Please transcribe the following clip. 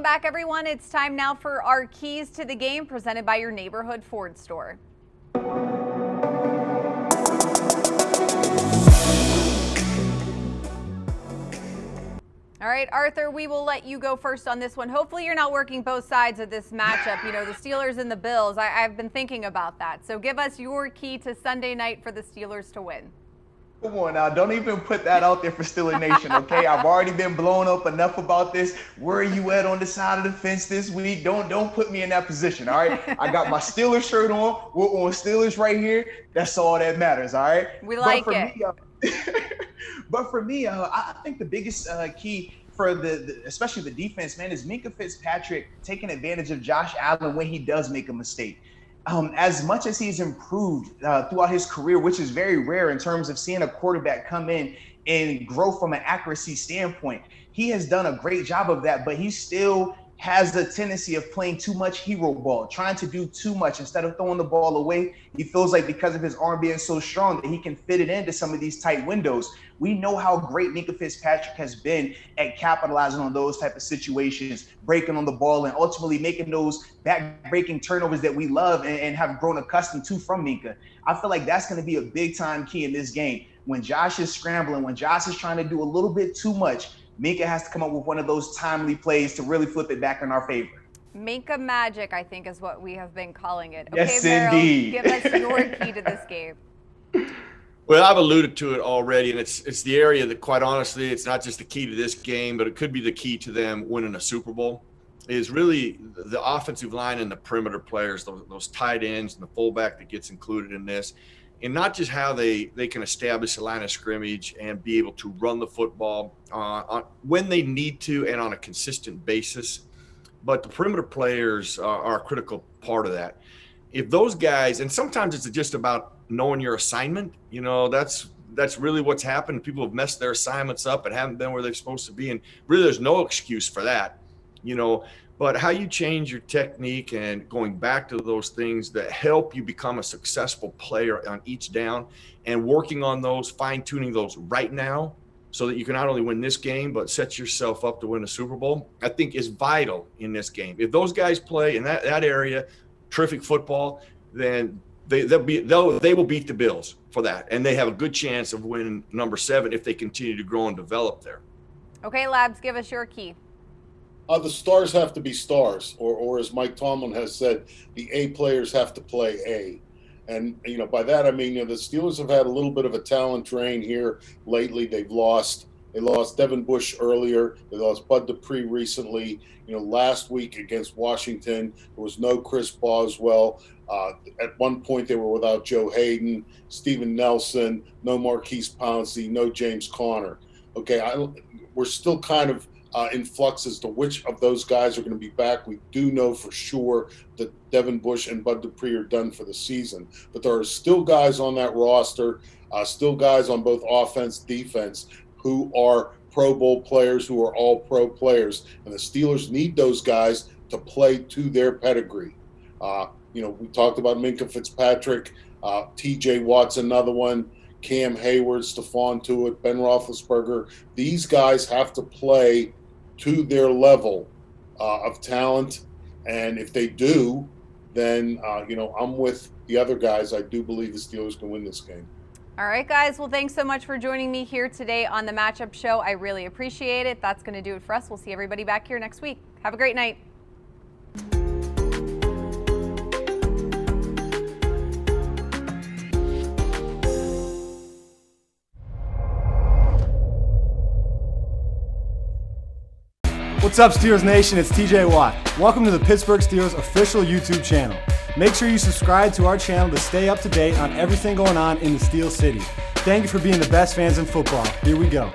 back, everyone. It's time now for our keys to the game presented by your neighborhood Ford store. All right, Arthur, we will let you go first on this one. Hopefully you're not working both sides of this matchup. You know, the Steelers and the Bills. I've been thinking about that. So give us your key to Sunday night for the Steelers to win. Come on now, don't even put that out there for Steeler Nation, okay? I've already been blown up enough about this. Where are you at on the side of the fence this week? Don't put me in that position, all right? I got my Steelers shirt on. We're on Steelers right here. That's all that matters, all right? We like it. But for me, I think the biggest key for especially the defense, man, is Minkah Fitzpatrick taking advantage of Josh Allen when he does make a mistake. As much as he's improved throughout his career, which is very rare in terms of seeing a quarterback come in and grow from an accuracy standpoint, he has done a great job of that, but he still has the tendency of playing too much hero ball, trying to do too much instead of throwing the ball away. He feels like because of his arm being so strong that he can fit it into some of these tight windows. We know how great Minkah Fitzpatrick has been at capitalizing on those type of situations, breaking on the ball, and ultimately making those back-breaking turnovers that we love and have grown accustomed to from Minkah. I feel like that's going to be a big-time key in this game. When Josh is scrambling, when Josh is trying to do a little bit too much, Minkah has to come up with one of those timely plays to really flip it back in our favor. Minkah magic, I think, is what we have been calling it. Okay, yes, Merril, indeed. Give us your key to this game. Well, I've alluded to it already, and it's the area that, quite honestly, it's not just the key to this game, but it could be the key to them winning a Super Bowl, is really the offensive line and the perimeter players, those tight ends and the fullback that gets included in this. And not just how they can establish a line of scrimmage and be able to run the football when they need to and on a consistent basis, but the perimeter players are a critical part of that. If those guys, and sometimes it's just about knowing your assignment, you know, that's really what's happened. People have messed their assignments up and haven't been where they're supposed to be, and really there's no excuse for that, you know. But how you change your technique and going back to those things that help you become a successful player on each down and working on those, fine-tuning those right now so that you can not only win this game but set yourself up to win a Super Bowl, I think is vital in this game. If those guys play in that area, terrific football, then they will beat the Bills for that. And they have a good chance of winning number 7 if they continue to grow and develop there. Okay, Labs, give us your key. The stars have to be stars, or as Mike Tomlin has said, the A players have to play A. And, you know, by that I mean, you know, the Steelers have had a little bit of a talent drain here lately. They lost Devin Bush earlier. They lost Bud Dupree recently. You know, last week against Washington, there was no Chris Boswell. At one point, they were without Joe Hayden, Steven Nelson, no Marquise Pouncey, no James Conner. Okay, we're still kind of in flux as to which of those guys are going to be back. We do know for sure that Devin Bush and Bud Dupree are done for the season, but there are still guys on that roster, still guys on both offense, defense, who are Pro Bowl players, who are all pro players, and the Steelers need those guys to play to their pedigree. You know, we talked about Minkah Fitzpatrick, TJ Watt's another one, Cam Hayward, Stephon Tuitt, Ben Roethlisberger. These guys have to play to their level of talent, and if they do, then you know, I'm with the other guys. I do believe the Steelers can win this game. All right, guys. Well, thanks so much for joining me here today on the Matchup Show. I really appreciate it. That's going to do it for us. We'll see everybody back here next week. Have a great night. What's up, Steelers Nation? It's TJ Watt. Welcome to the Pittsburgh Steelers official YouTube channel. Make sure you subscribe to our channel to stay up to date on everything going on in the Steel City. Thank you for being the best fans in football. Here we go.